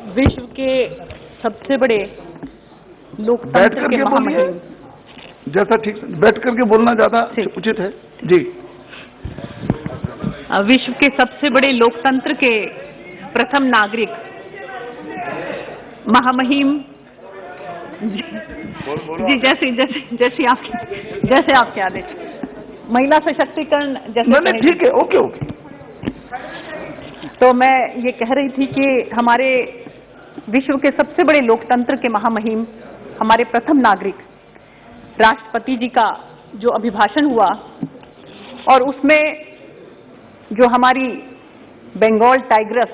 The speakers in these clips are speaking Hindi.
विश्व के सबसे बड़े लोकतंत्र के महामहिम। जैसा ठीक बैठ करके बोलना ज्यादा उचित है जी। विश्व के सबसे बड़े लोकतंत्र के प्रथम नागरिक महामहिम जी, जैसे आपके आदेश, महिला सशक्तिकरण जैसे ठीक है, ओके ओके। तो मैं ये कह रही थी कि हमारे विश्व के सबसे बड़े लोकतंत्र के महामहिम, हमारे प्रथम नागरिक राष्ट्रपति जी का जो अभिभाषण हुआ, और उसमें जो हमारी बंगाल टाइग्रेस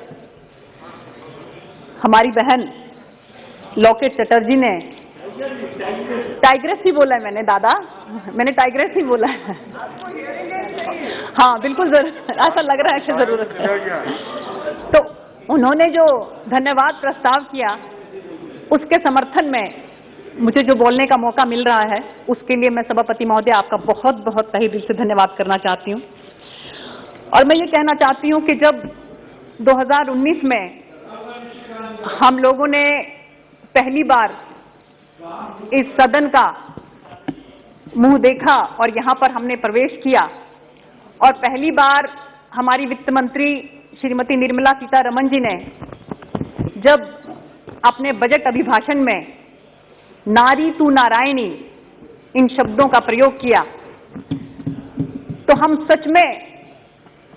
हमारी बहन लॉकेट चटर्जी ने, टाइग्रेस ही बोला है मैंने दादा, मैंने टाइग्रेस ही बोला है। हाँ बिल्कुल, ऐसा लग रहा है कि जरूरत है। तो उन्होंने जो धन्यवाद प्रस्ताव किया, उसके समर्थन में मुझे जो बोलने का मौका मिल रहा है, उसके लिए मैं सभापति महोदय आपका बहुत बहुत तहे दिल से धन्यवाद करना चाहती हूँ। और मैं ये कहना चाहती हूँ कि जब 2019 में हम लोगों ने पहली बार इस सदन का मुंह देखा और यहाँ पर हमने प्रवेश किया, और पहली बार हमारी वित्त मंत्री श्रीमती निर्मला सीतारमण जी ने जब अपने बजट अभिभाषण में नारी तू नारायणी इन शब्दों का प्रयोग किया, तो हम सच में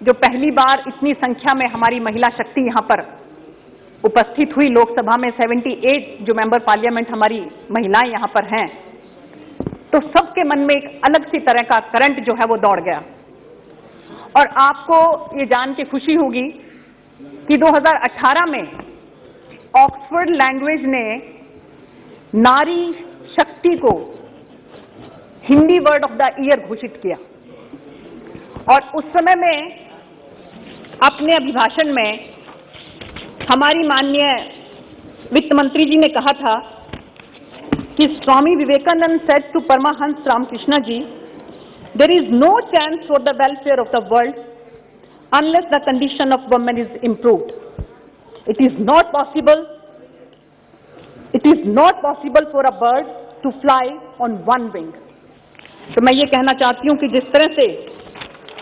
जो पहली बार इतनी संख्या में हमारी महिला शक्ति यहाँ पर उपस्थित हुई, लोकसभा में 78 जो मेंबर पार्लियामेंट हमारी महिलाएं यहाँ पर हैं, तो सबके मन में एक अलग सी तरह का करंट जो है वो दौड़ गया। और आपको ये जान के खुशी होगी कि 2018 में ऑक्सफोर्ड लैंग्वेज ने नारी शक्ति को Hindi word of the year घोषित किया, और उस समय में अपने अभिभाषण में हमारी माननीय वित्त मंत्री जी ने कहा था कि Swami Vivekananda said to Paramhansa Ramakrishna ji, there is no chance for the welfare of the world unless the condition of women is improved. It is not possible for a bird to fly on one wing. तो मैं ये कहना चाहती हूँ कि जिस तरह से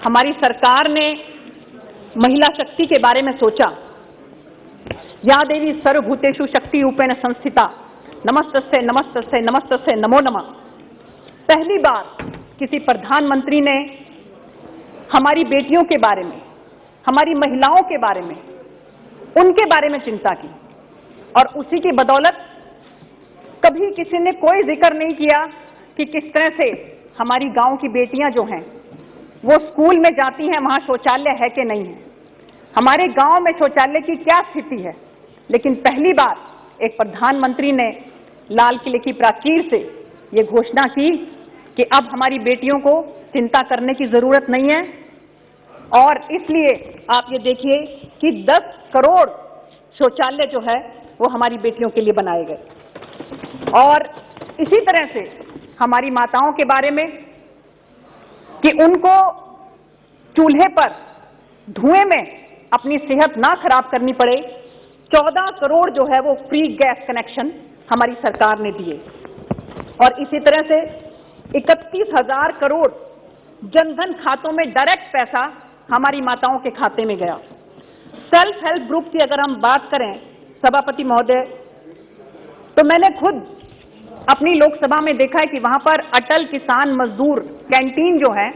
हमारी सरकार ने महिला शक्ति के बारे में सोचा, या देवी सर्वभूतेषु शक्ति रूपेण संस्थिता, नमस्तस्यै नमस्तस्यै नमस्तस्यै नमो नमः, पहली बार किसी प्रधानमंत्री ने हमारी बेटियों के बारे में, हमारी महिलाओं के बारे में, उनके बारे में चिंता की। और उसी की बदौलत कभी किसी ने कोई जिक्र नहीं किया कि किस तरह से हमारी गांव की बेटियां जो हैं वो स्कूल में जाती हैं, वहां शौचालय है कि नहीं है, हमारे गांव में शौचालय की क्या स्थिति है। लेकिन पहली बार एक प्रधानमंत्री ने लाल किले की प्राचीर से ये घोषणा की कि अब हमारी बेटियों को चिंता करने की जरूरत नहीं है, और इसलिए आप ये देखिए कि 10 करोड़ शौचालय जो है वो हमारी बेटियों के लिए बनाए गए। और इसी तरह से हमारी माताओं के बारे में कि उनको चूल्हे पर धुएं में अपनी सेहत ना खराब करनी पड़े, 14 करोड़ जो है वो फ्री गैस कनेक्शन हमारी सरकार ने दिए। और इसी तरह से 31,000 करोड़ जनधन खातों में डायरेक्ट पैसा हमारी माताओं के खाते में गया। सेल्फ हेल्प ग्रुप की अगर हम बात करें सभापति महोदय, तो मैंने खुद अपनी लोकसभा में देखा है कि वहां पर अटल किसान मजदूर कैंटीन जो है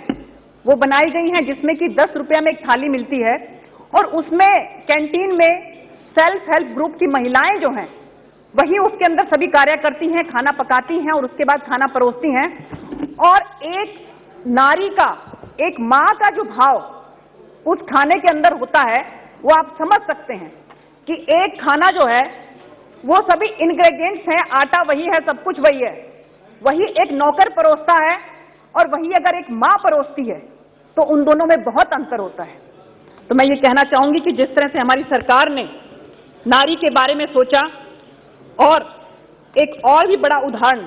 वो बनाई गई है, जिसमें कि 10 रुपया में एक थाली मिलती है, और उसमें कैंटीन में सेल्फ हेल्प ग्रुप की महिलाएं जो हैं वही उसके अंदर सभी कार्य करती हैं, खाना पकाती हैं और उसके बाद खाना परोसती हैं। और एक नारी का, एक माँ का जो भाव उस खाने के अंदर होता है, वो आप समझ सकते हैं कि एक खाना जो है वो सभी इंग्रेडिएंट्स हैं, आटा वही है, सब कुछ वही है, वही एक नौकर परोसता है और वही अगर एक माँ परोसती है तो उन दोनों में बहुत अंतर होता है। तो मैं ये कहना चाहूंगी कि जिस तरह से हमारी सरकार ने नारी के बारे में सोचा, और एक और भी बड़ा उदाहरण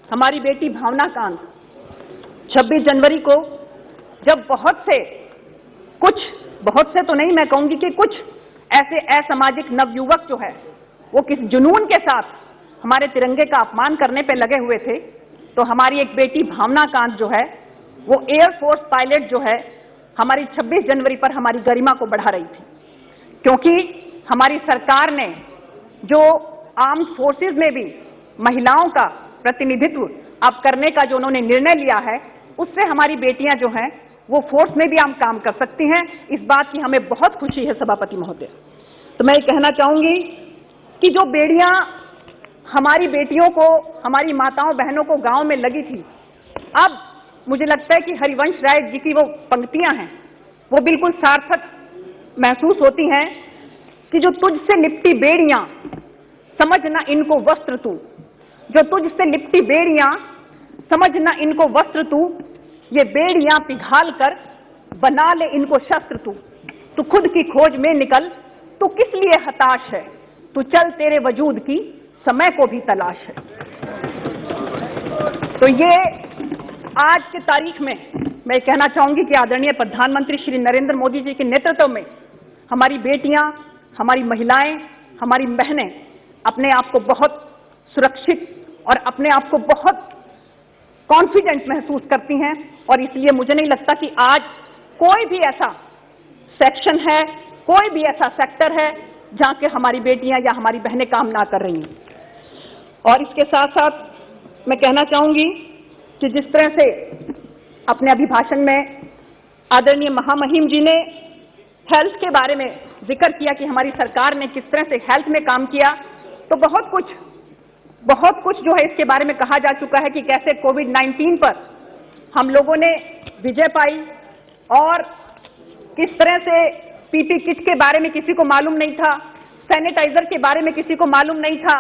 हमारी बेटी भावना कांत, 26 जनवरी को जब बहुत से तो नहीं, मैं कहूंगी कि कुछ ऐसे असामाजिक नवयुवक जो है वो किस जुनून के साथ हमारे तिरंगे का अपमान करने पे लगे हुए थे, तो हमारी एक बेटी भावना कांत जो है वो एयरफोर्स पायलट जो है हमारी 26 जनवरी पर हमारी गरिमा को बढ़ा रही थी, क्योंकि हमारी सरकार ने जो आर्म्ड फोर्सेस में भी महिलाओं का प्रतिनिधित्व अब करने का जो उन्होंने निर्णय लिया है, उससे हमारी बेटियां जो हैं वो फोर्स में भी हम काम कर सकती हैं। इस बात की हमें बहुत खुशी है सभापति महोदय। तो मैं ये कहना चाहूंगी कि जो बेड़ियां हमारी बेटियों को, हमारी माताओं बहनों को गांव में लगी थी, अब मुझे लगता है कि हरिवंश राय जी की वो पंक्तियां हैं वो बिल्कुल सार्थक महसूस होती हैं कि जो तुझसे लिपटी बेड़ियां समझना इनको वस्त्र तू, जो तुझसे लिपटी बेड़ियां समझना इनको वस्त्र तू, ये बेड़ियां पिघाल कर बना ले इनको शस्त्र तू खुद की खोज में निकल, तू किस लिए हताश है, तू चल तेरे वजूद की समय को भी तलाश है। तो ये आज की तारीख में मैं कहना चाहूंगी कि आदरणीय प्रधानमंत्री श्री नरेंद्र मोदी जी के नेतृत्व में हमारी बेटियां, हमारी महिलाएं, हमारी बहनें अपने आप को बहुत सुरक्षित और अपने आप को बहुत कॉन्फिडेंट महसूस करती हैं, और इसलिए मुझे नहीं लगता कि आज कोई भी ऐसा सेक्शन है, कोई भी ऐसा सेक्टर है जहां के हमारी बेटियां या हमारी बहनें काम ना कर रही हैं। और इसके साथ साथ मैं कहना चाहूंगी कि जिस तरह से अपने अभिभाषण में आदरणीय महामहिम जी ने हेल्थ के बारे में जिक्र किया कि हमारी सरकार ने किस तरह से हेल्थ में काम किया, तो बहुत कुछ जो है इसके बारे में कहा जा चुका है कि कैसे कोविड-19 पर हम लोगों ने विजय पाई, और किस तरह से पीपी किट के बारे में किसी को मालूम नहीं था, सैनिटाइजर के बारे में किसी को मालूम नहीं था,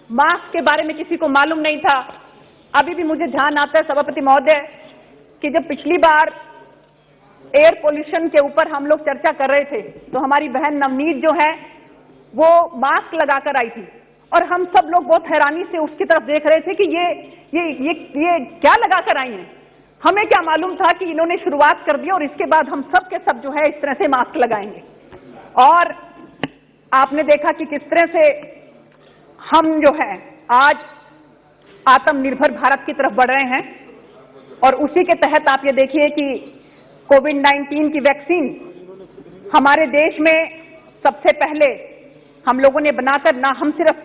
मास्क के बारे में किसी को मालूम नहीं था। अभी भी मुझे ध्यान आता है सभापति महोदय कि जब पिछली बार एयर पोल्यूशन के ऊपर हम लोग चर्चा कर रहे थे तो हमारी बहन नवनीत जो है वो मास्क लगाकर आई थी, और हम सब लोग बहुत हैरानी से उसकी तरफ देख रहे थे कि ये क्या लगाकर आई हैं। हमें क्या मालूम था कि इन्होंने शुरुआत कर दी और इसके बाद हम सब के सब जो है इस तरह से मास्क लगाएंगे। और आपने देखा कि किस तरह से हम जो है आज आत्मनिर्भर भारत की तरफ बढ़ रहे हैं, और उसी के तहत आप ये देखिए कि कोविड-19 की वैक्सीन हमारे देश में सबसे पहले हम लोगों ने बनाकर ना हम सिर्फ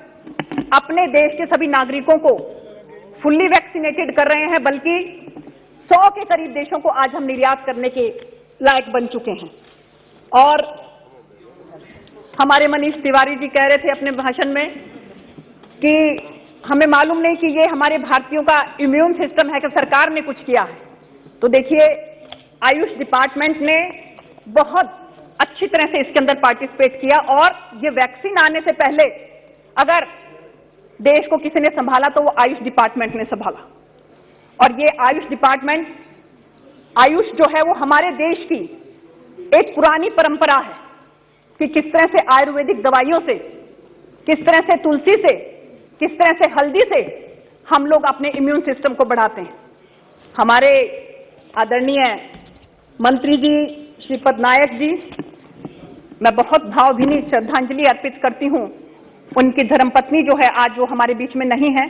अपने देश के सभी नागरिकों को फुल्ली वैक्सीनेटेड कर रहे हैं, बल्कि 100 के करीब देशों को आज हम निर्यात करने के लायक बन चुके हैं। और हमारे मनीष तिवारी जी कह रहे थे अपने भाषण में कि हमें मालूम नहीं कि ये हमारे भारतीयों का इम्यून सिस्टम है कि सरकार ने कुछ किया है। तो देखिए, आयुष डिपार्टमेंट ने बहुत अच्छी तरह से इसके अंदर पार्टिसिपेट किया, और ये वैक्सीन आने से पहले अगर देश को किसी ने संभाला तो वो आयुष डिपार्टमेंट ने संभाला। और ये आयुष डिपार्टमेंट, आयुष जो है वो हमारे देश की एक पुरानी परंपरा है कि किस तरह से आयुर्वेदिक दवाइयों से, किस तरह से तुलसी से, किस तरह से हल्दी से हम लोग अपने इम्यून सिस्टम को बढ़ाते हैं। हमारे आदरणीय मंत्री जी श्रीपद नायक जी, मैं बहुत भावभीनी श्रद्धांजलि अर्पित करती हूं। उनकी धर्मपत्नी जो है आज वो हमारे बीच में नहीं है,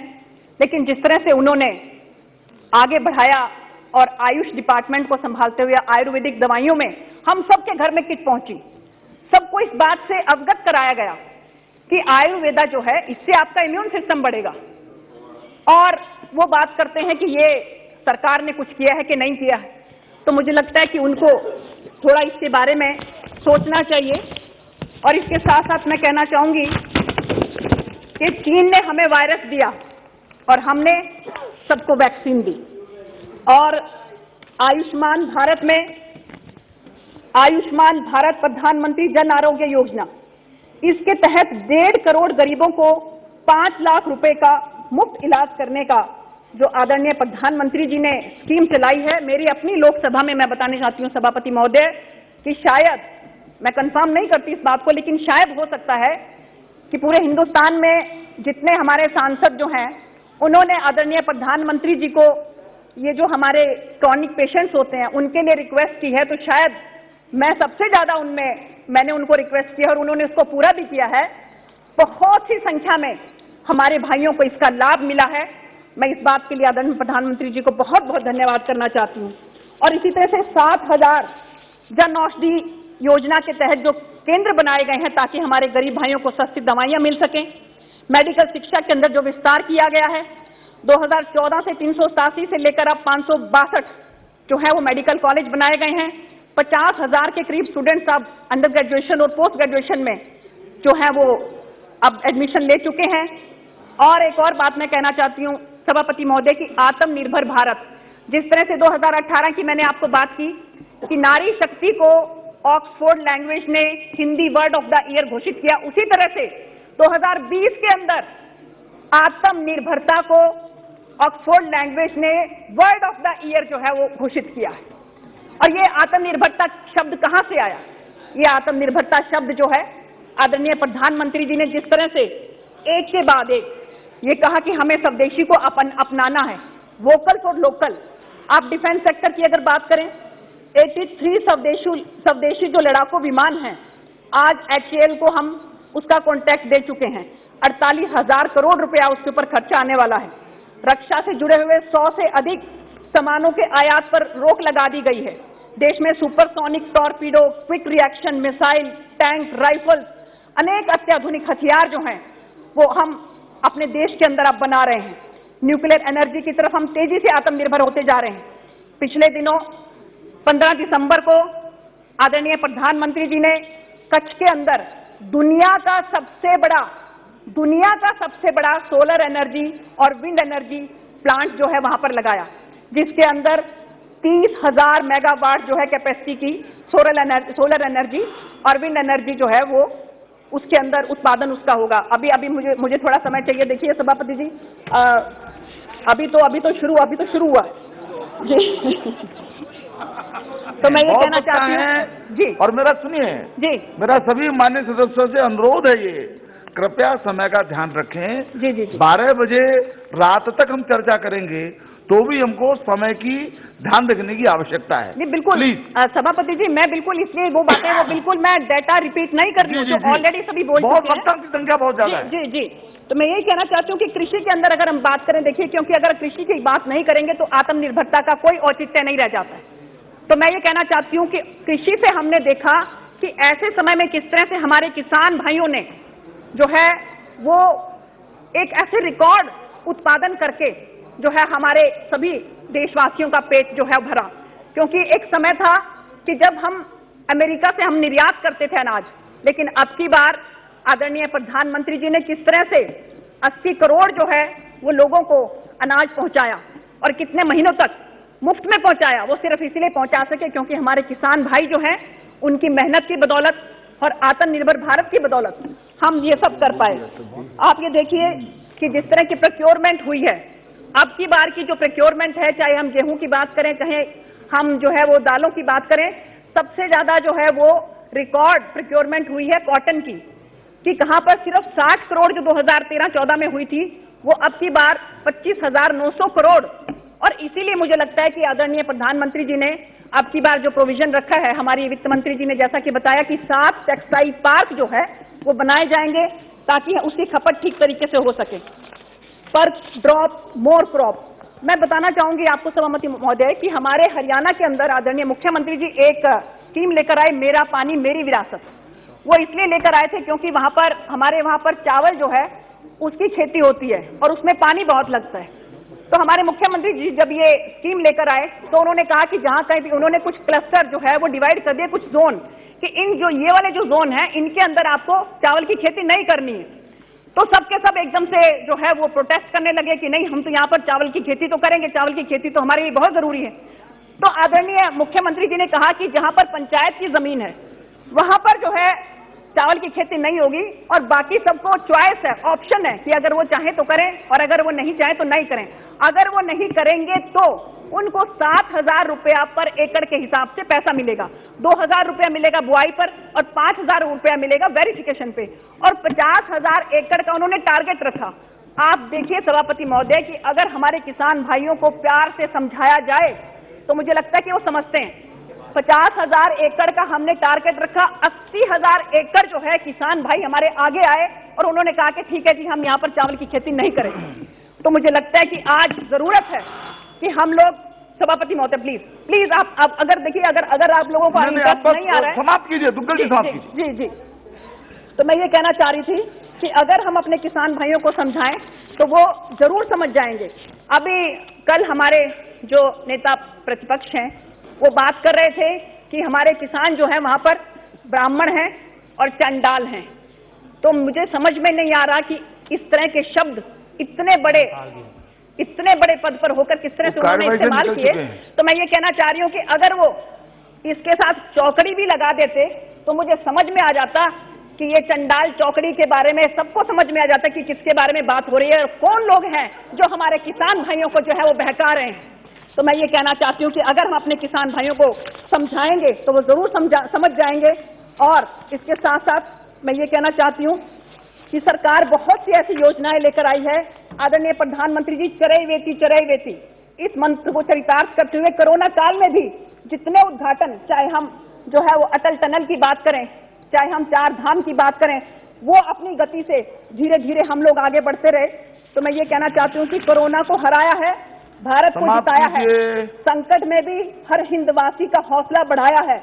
लेकिन जिस तरह से उन्होंने आगे बढ़ाया और आयुष डिपार्टमेंट को संभालते हुए आयुर्वेदिक दवाइयों में हम सबके घर में किट पहुंची, सबको इस बात से अवगत कराया गया कि आयुर्वेदा जो है इससे आपका इम्यून सिस्टम बढ़ेगा। और वो बात करते हैं कि ये सरकार ने कुछ किया है कि नहीं किया है, तो मुझे लगता है कि उनको थोड़ा इसके बारे में सोचना चाहिए। और इसके साथ साथ मैं कहना चाहूंगी कि चीन ने हमें वायरस दिया और हमने सबको वैक्सीन दी, और आयुष्मान भारत में आयुष्मान भारत प्रधानमंत्री जन आरोग्य योजना, इसके तहत 1.5 करोड़ गरीबों को 5 लाख रुपए का मुफ्त इलाज करने का जो आदरणीय प्रधानमंत्री जी ने स्कीम चलाई है। मेरी अपनी लोकसभा में मैं बताना चाहती हूं सभापति महोदय कि शायद, मैं कंफर्म नहीं करती इस बात को, लेकिन शायद हो सकता है कि पूरे हिंदुस्तान में जितने हमारे सांसद जो हैं उन्होंने आदरणीय प्रधानमंत्री जी को ये जो हमारे क्रॉनिक पेशेंट्स होते हैं उनके लिए रिक्वेस्ट की है, तो शायद मैं सबसे ज्यादा मैंने उनको रिक्वेस्ट किया और उन्होंने उसको पूरा भी किया है। बहुत बहुत सी संख्या में हमारे भाइयों को इसका लाभ मिला है। मैं इस बात के लिए आदरणीय प्रधानमंत्री जी को बहुत बहुत धन्यवाद करना चाहती हूँ। और इसी तरह से 7,000 जन औषधि योजना के तहत जो केंद्र बनाए गए हैं ताकि हमारे गरीब भाइयों को सस्ती दवाइयां मिल सकें। मेडिकल शिक्षा के अंदर जो विस्तार किया गया है 2014 से 387 से लेकर अब 562 जो है वो मेडिकल कॉलेज बनाए गए हैं। 50,000 के करीब स्टूडेंट्स अब अंडर ग्रेजुएशन और पोस्ट ग्रेजुएशन में जो है वो अब एडमिशन ले चुके हैं। और एक और बात मैं कहना चाहती हूँ सभापति महोदय की आत्मनिर्भर भारत, जिस तरह से 2018 की मैंने आपको बात की कि नारी शक्ति को ऑक्सफोर्ड लैंग्वेज ने Hindi word of the year घोषित किया, उसी तरह से 2020 के अंदर आत्मनिर्भरता को ऑक्सफोर्ड लैंग्वेज ने वर्ड ऑफ द ईयर जो है वो घोषित किया है। और ये आत्मनिर्भरता शब्द कहां से आया? ये आत्मनिर्भरता शब्द जो है आदरणीय प्रधानमंत्री जी ने जिस तरह से एक के बाद एक ये कहा कि हमें स्वदेशी को अपनाना है, वोकल फॉर लोकल। आप डिफेंस सेक्टर की अगर बात करें 83 स्वदेशी जो लड़ाकू विमान हैं, आज HAL को हम उसका कॉन्ट्रैक्ट दे चुके हैं। 48,000 करोड़ रुपया उसके ऊपर खर्चा आने वाला है। रक्षा से जुड़े हुए 100 से अधिक सामानों के आयात पर रोक लगा दी गई है। देश में supersonic torpedo, quick reaction missile, tank, rifles, अनेक अत्याधुनिक हथियार जो हैं वो हम अपने देश के अंदर अब बना रहे हैं। न्यूक्लियर एनर्जी की तरफ हम तेजी से आत्मनिर्भर होते जा रहे हैं। पिछले दिनों 15 दिसंबर को आदरणीय प्रधानमंत्री जी ने कच्छ के अंदर दुनिया का सबसे बड़ा सोलर एनर्जी और विंड एनर्जी प्लांट जो है वहां पर लगाया, जिसके अंदर 30,000 मेगावाट जो है कैपेसिटी की सोलर एनर्जी और विंड एनर्जी जो है वो उसके अंदर उत्पादन उसका होगा। अभी मुझे थोड़ा समय चाहिए। देखिए सभापति जी, अभी तो शुरू हुआ जी। तो मैं ये कहना चाहती हूँ जी, और मेरा सुनिए जी, मेरा सभी माननीय सदस्यों से अनुरोध है, ये कृपया समय का ध्यान रखें। जी जी 12 बजे रात तक हम चर्चा करेंगे, तो भी हमको समय की ध्यान रखने की आवश्यकता है। जी बिल्कुल सभापति जी, मैं बिल्कुल इसलिए वो बातें वो बिल्कुल मैं डेटा रिपीट नहीं कर रही हूँ, जो ऑलरेडी सभी बोल चुके हैं। वक्ताओं की संख्या बहुत ज्यादा है। जी जी, तो मैं यही कहना चाहती हूँ कि कृषि के अंदर अगर हम बात करें, देखिए क्योंकि अगर कृषि की बात नहीं करेंगे तो आत्मनिर्भरता का कोई औचित्य नहीं रह जाता है। तो मैं ये कहना चाहती हूँ कि कृषि से हमने देखा कि ऐसे समय में किस तरह से हमारे किसान भाइयों ने जो है वो एक ऐसे रिकॉर्ड उत्पादन करके जो है हमारे सभी देशवासियों का पेट जो है भरा। क्योंकि एक समय था कि जब हम अमेरिका से हम निर्यात करते थे अनाज, लेकिन अब की बार आदरणीय प्रधानमंत्री जी ने किस तरह से 80 करोड़ जो है वो लोगों को अनाज पहुंचाया और कितने महीनों तक मुफ्त में पहुंचाया। वो सिर्फ इसलिए पहुंचा सके क्योंकि हमारे किसान भाई जो हैं उनकी मेहनत की बदौलत और आत्मनिर्भर भारत की बदौलत हम ये सब कर पाए। आप ये देखिए कि जिस तरह की प्रोक्योरमेंट हुई है, अब की बार की जो प्रोक्योरमेंट है, चाहे हम गेहूं की बात करें, कहें हम जो है वो दालों की बात करें, सबसे ज्यादा जो है वो रिकॉर्ड प्रोक्योरमेंट हुई है कॉटन की, कि कहां पर सिर्फ 60 करोड़ जो 2013-14 में हुई थी, वो अब की बार 25,900 करोड़। और इसीलिए मुझे लगता है कि आदरणीय प्रधानमंत्री जी ने अब की बार जो प्रोविजन रखा है, हमारी वित्त मंत्री जी ने जैसा कि बताया कि 7 टेक्सटाइल पार्क जो है वो बनाए जाएंगे ताकि उसकी खपत ठीक तरीके से हो सके। पर ड्रॉप मोर क्रॉप, मैं बताना चाहूंगी आपको सभापति महोदय कि हमारे हरियाणा के अंदर आदरणीय मुख्यमंत्री जी एक स्कीम लेकर आए, मेरा पानी मेरी विरासत। वो इसलिए लेकर आए थे क्योंकि हमारे वहां पर चावल जो है उसकी खेती होती है और उसमें पानी बहुत लगता है। तो हमारे मुख्यमंत्री जी जब ये स्कीम लेकर आए तो उन्होंने कहा कि जहां कहीं भी उन्होंने कुछ क्लस्टर जो है वो डिवाइड कर दिए, कुछ जोन, कि इन जो ये वाले जो जोन है इनके अंदर आपको चावल की खेती नहीं करनी है। तो सबके सब एकदम से जो है वो प्रोटेस्ट करने लगे कि नहीं, हम तो यहाँ पर चावल की खेती तो करेंगे, चावल की खेती तो हमारे लिए बहुत जरूरी है। तो आदरणीय मुख्यमंत्री जी ने कहा कि जहां पर पंचायत की जमीन है वहां पर जो है चावल की खेती नहीं होगी और बाकी सबको चॉइस है, ऑप्शन है कि अगर वो चाहे तो करें और अगर वो नहीं चाहे तो नहीं करें। अगर वो नहीं करेंगे तो उनको 7,000 रुपया पर एकड़ के हिसाब से पैसा मिलेगा। 2,000 रुपया मिलेगा बुआई पर और 5,000 रुपया मिलेगा वेरिफिकेशन पे, और 50,000 एकड़ का उन्होंने टारगेट रखा। आप देखिए सभापति महोदय कि अगर हमारे किसान भाइयों को प्यार से समझाया जाए तो मुझे लगता है कि वो समझते हैं। 50,000 एकड़ का हमने टारगेट रखा। 80,000 एकड़ जो है किसान भाई हमारे आगे आए और उन्होंने कहा कि ठीक है जी, हम यहाँ पर चावल की खेती नहीं करेंगे। तो मुझे लगता है कि आज जरूरत है कि हम लोग, सभापति महोदय प्लीज आप अगर देखिए, अगर आप लोगों को नहीं आ रहा है, समाप्त कीजिए, दुग्गल जी समाप्त कीजिए। जी, तो मैं ये कहना चाह रही थी कि अगर हम अपने किसान भाइयों को समझाएं तो वो जरूर समझ जाएंगे। अभी कल हमारे जो नेता प्रतिपक्ष हैं वो बात कर रहे थे कि हमारे किसान जो है वहां पर ब्राह्मण हैं और चंडाल हैं। तो मुझे समझ में नहीं आ रहा कि इस तरह के शब्द इतने बड़े पद पर होकर किस तरह से उन्होंने इस्तेमाल किए। तो मैं ये कहना चाह रही हूँ कि अगर वो इसके साथ चौकड़ी भी लगा देते तो मुझे समझ में आ जाता कि ये चंडाल चौकड़ी के बारे में सबको समझ में आ जाता कि किसके बारे में बात हो रही है और कौन लोग हैं जो हमारे किसान भाइयों को जो है वो बहका रहे हैं। तो मैं ये कहना चाहती हूँ कि अगर हम अपने किसान भाइयों को समझाएंगे तो वो जरूर समझ जाएंगे। और इसके साथ साथ मैं ये कहना चाहती हूँ कि सरकार बहुत सी ऐसी योजनाएं लेकर आई है। आदरणीय प्रधानमंत्री जी चरई इस मंत्र को चरितार्थ करते हुए कोरोना काल में भी जितने उद्घाटन, चाहे हम जो है वो अटल टनल की बात करें, चाहे हम 4 धाम की बात करें, वो अपनी गति से धीरे धीरे हम लोग आगे बढ़ते रहे। तो मैं ये कहना चाहती हूँ कि कोरोना को हराया है, भारत को जिताया है, संकट में भी हर हिंदवासी का हौसला बढ़ाया है।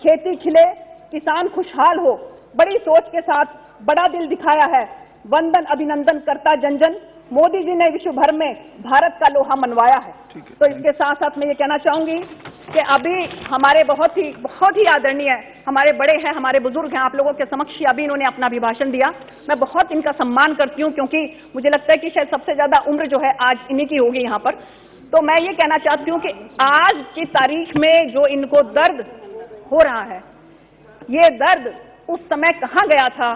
खेती खिले, किसान खुशहाल हो, बड़ी सोच के साथ बड़ा दिल दिखाया है। वंदन अभिनंदन करता जन जन, मोदी जी ने विश्व भर में भारत का लोहा मनवाया है। तो इसके साथ साथ मैं ये कहना चाहूंगी कि अभी हमारे बहुत ही आदरणीय हमारे बड़े हैं, हमारे बुजुर्ग हैं, आप लोगों के समक्ष अभी इन्होंने अपना अभिभाषण दिया। मैं बहुत इनका सम्मान करती हूँ क्योंकि मुझे लगता है कि शायद सबसे ज्यादा उम्र जो है आज इन्हीं की होगी यहाँ पर। तो मैं ये कहना चाहती हूँ कि आज की तारीख में जो इनको दर्द हो रहा है, ये दर्द उस समय कहाँ गया था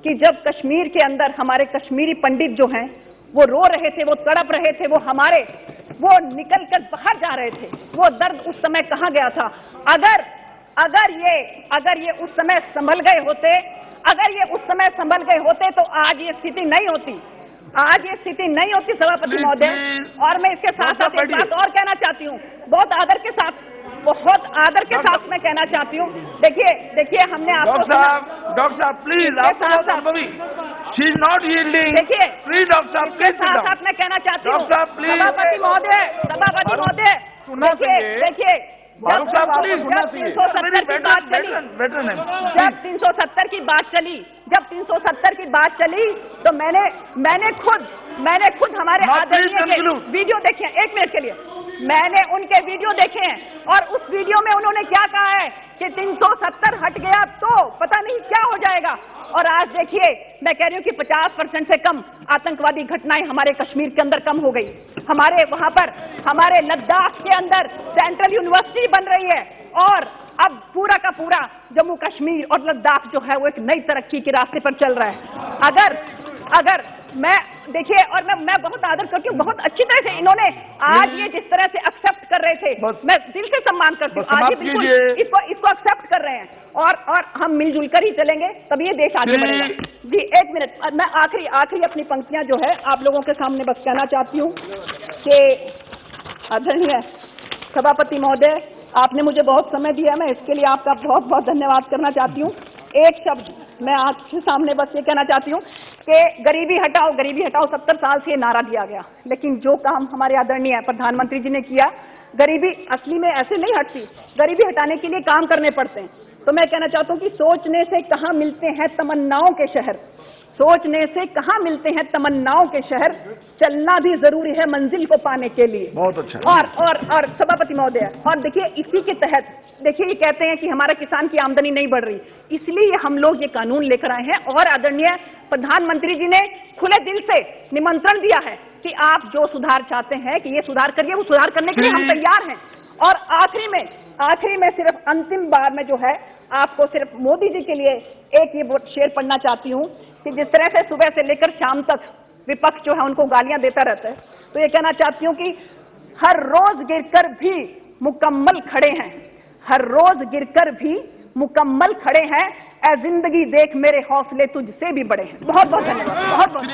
कि जब कश्मीर के अंदर हमारे कश्मीरी पंडित जो हैं वो रो रहे थे, वो तड़प रहे थे, वो निकल कर बाहर जा रहे थे। वो दर्द उस समय कहाँ गया था? अगर ये उस समय संभल गए होते, तो आज ये स्थिति नहीं होती। सभापति महोदय, और मैं इसके साथ साथ एक बात और कहना चाहती हूँ, बहुत आदर के साथ मैं कहना चाहती हूँ। देखिए हमने आपको डॉक्टर साहब please, she is not yielding. देखिए प्लीज डॉक्टर साहब, प्लीज साथ मैं कहना चाहती हूँ, सभापति महोदय देखिए फारूक साहब प्लीज, जब 370 की बात चली तो मैंने खुद हमारे आदरणीय के वीडियो देखे हैं। 1 मिनट के लिए, मैंने उनके वीडियो देखे हैं और उस वीडियो में उन्होंने क्या कहा है कि 370 हट गया तो पता नहीं क्या हो जाएगा। और आज देखिए, मैं कह रही हूँ कि 50% से कम आतंकवादी घटनाएं हमारे कश्मीर के अंदर कम हो गई। हमारे वहां पर, हमारे लद्दाख के अंदर सेंट्रल यूनिवर्सिटी बन रही है और अब पूरा का पूरा जम्मू कश्मीर और लद्दाख जो है वो एक नई तरक्की के रास्ते पर चल रहा है। अगर मैं देखिए, और मैं बहुत आदर करती हूँ, बहुत अच्छी तरह से इन्होंने आज ये जिस तरह से एक्सेप्ट कर रहे थे, मैं दिल से सम्मान करती हूँ। आज बिल्कुल इसको एक्सेप्ट कर रहे हैं और हम मिलजुल कर ही चलेंगे, तभी ये देश आगे बढ़ेगा। जी 1 मिनट, मैं आखिरी अपनी पंक्तियां जो है आप लोगों के सामने बस कहना चाहती हूँ कि आदरणीय सभापति महोदय, आपने मुझे बहुत समय दिया, मैं इसके लिए आपका बहुत बहुत धन्यवाद करना चाहती हूँ। एक शब्द मैं आपके सामने बस ये कहना चाहती हूँ कि गरीबी हटाओ 70 साल से ये नारा दिया गया, लेकिन जो काम हमारे आदरणीय प्रधानमंत्री जी ने किया, गरीबी असली में ऐसे नहीं हटती, गरीबी हटाने के लिए काम करने पड़ते हैं। तो मैं कहना चाहता हूँ कि सोचने से कहाँ मिलते हैं तमन्नाओं के शहर, चलना भी जरूरी है मंजिल को पाने के लिए। बहुत अच्छा। और सभापति महोदय, और देखिए इसी के तहत देखिए ये कहते हैं कि हमारा किसान की आमदनी नहीं बढ़ रही, इसलिए हम लोग ये कानून लेकर आए हैं और आदरणीय प्रधानमंत्री जी ने खुले दिल से निमंत्रण दिया है कि आप जो सुधार चाहते हैं कि ये सुधार करिए, वो सुधार करने के लिए हम तैयार हैं। और आखिरी में सिर्फ अंतिम बार में जो है आपको सिर्फ मोदी जी के लिए एक ये शेर पढ़ना चाहती हूँ कि जिस तरह से सुबह से लेकर शाम तक विपक्ष जो है उनको गालियां देता रहता है, तो ये कहना चाहती हूँ कि हर रोज गिरकर भी मुकम्मल खड़े हैं, ए जिंदगी देख मेरे हौसले तुझसे भी बड़े हैं। बहुत बहुत धन्यवाद, बहुत बहुत।